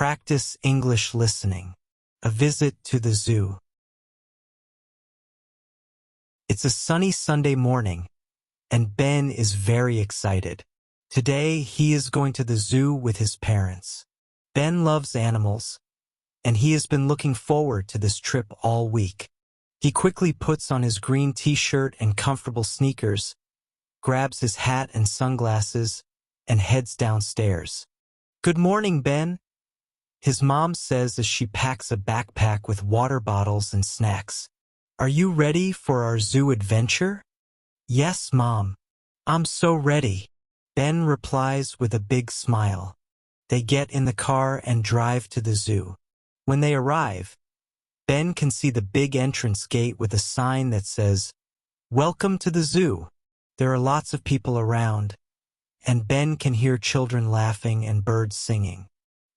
Practice English listening. A visit to the zoo. It's a sunny Sunday morning, and Ben is very excited. Today, he is going to the zoo with his parents. Ben loves animals, and he has been looking forward to this trip all week. He quickly puts on his green t-shirt and comfortable sneakers, grabs his hat and sunglasses, and heads downstairs. "Good morning, Ben," his mom says as she packs a backpack with water bottles and snacks. "Are you ready for our zoo adventure?" "Yes, Mom. I'm so ready," Ben replies with a big smile. They get in the car and drive to the zoo. When they arrive, Ben can see the big entrance gate with a sign that says, "Welcome to the zoo." There are lots of people around, and Ben can hear children laughing and birds singing.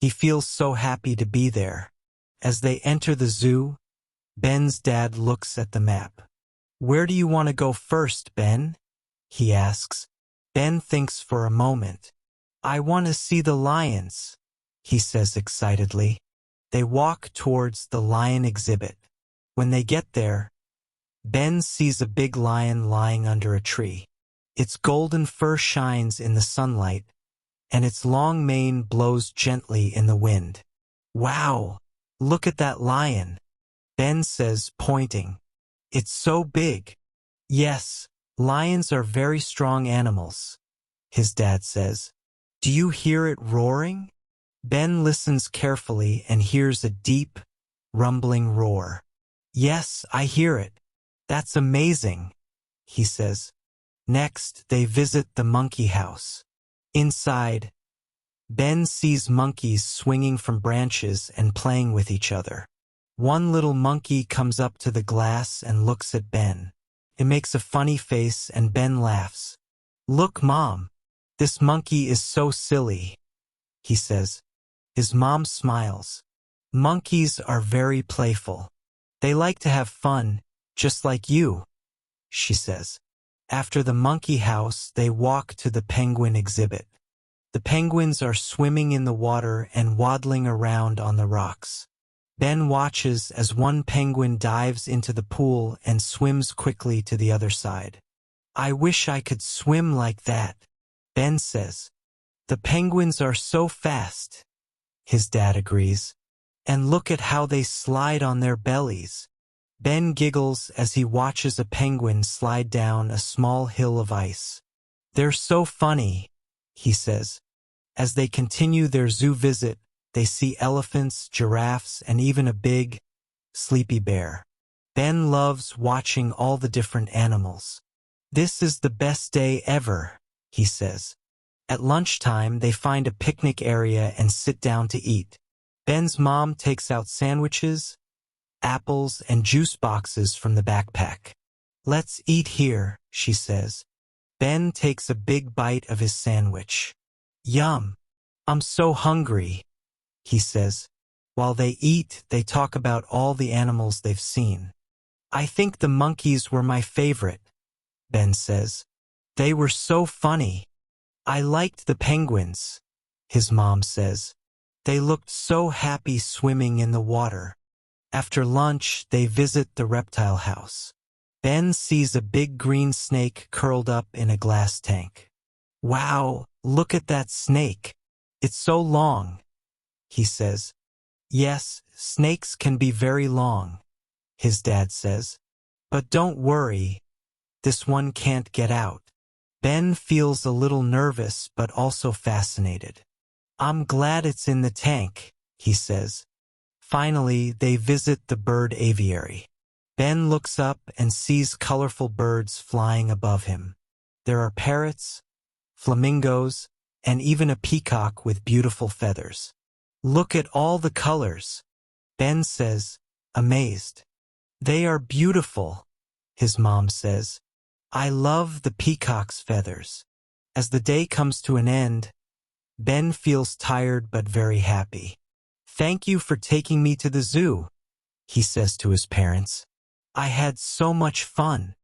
He feels so happy to be there. As they enter the zoo, Ben's dad looks at the map. "Where do you want to go first, Ben?" he asks. Ben thinks for a moment. "I want to see the lions," he says excitedly. They walk towards the lion exhibit. When they get there, Ben sees a big lion lying under a tree. Its golden fur shines in the sunlight, and its long mane blows gently in the wind. "Wow, look at that lion," Ben says, pointing. "It's so big." "Yes, lions are very strong animals," his dad says. "Do you hear it roaring?" Ben listens carefully and hears a deep, rumbling roar. "Yes, I hear it. That's amazing," he says. Next, they visit the monkey house. Inside, Ben sees monkeys swinging from branches and playing with each other. One little monkey comes up to the glass and looks at Ben. It makes a funny face and Ben laughs. "Look, Mom, this monkey is so silly," he says. His mom smiles. "Monkeys are very playful. They like to have fun, just like you," she says. After the monkey house, they walk to the penguin exhibit. The penguins are swimming in the water and waddling around on the rocks. Ben watches as one penguin dives into the pool and swims quickly to the other side. "I wish I could swim like that," Ben says. "The penguins are so fast," his dad agrees. "And look at how they slide on their bellies." Ben giggles as he watches a penguin slide down a small hill of ice. "They're so funny," he says. As they continue their zoo visit, they see elephants, giraffes, and even a big, sleepy bear. Ben loves watching all the different animals. "This is the best day ever," he says. At lunchtime, they find a picnic area and sit down to eat. Ben's mom takes out sandwiches, apples, and juice boxes from the backpack. "Let's eat here," she says. Ben takes a big bite of his sandwich. "Yum! I'm so hungry," he says. While they eat, they talk about all the animals they've seen. "I think the monkeys were my favorite," Ben says. "They were so funny." "I liked the penguins," his mom says. "They looked so happy swimming in the water." After lunch, they visit the reptile house. Ben sees a big green snake curled up in a glass tank. "Wow, look at that snake. It's so long," he says. "Yes, snakes can be very long," his dad says. "But don't worry, this one can't get out." Ben feels a little nervous but also fascinated. "I'm glad it's in the tank," he says. Finally, they visit the bird aviary. Ben looks up and sees colorful birds flying above him. There are parrots, flamingos, and even a peacock with beautiful feathers. "Look at all the colors," Ben says, amazed. "They are beautiful," his mom says. "I love the peacock's feathers." As the day comes to an end, Ben feels tired but very happy. "Thank you for taking me to the zoo," he says to his parents. "I had so much fun."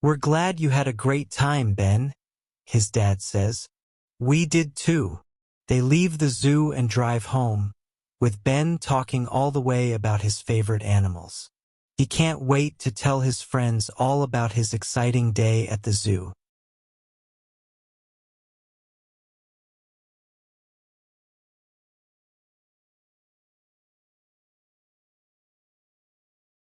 "We're glad you had a great time, Ben," his dad says. "We did too." They leave the zoo and drive home, with Ben talking all the way about his favorite animals. He can't wait to tell his friends all about his exciting day at the zoo.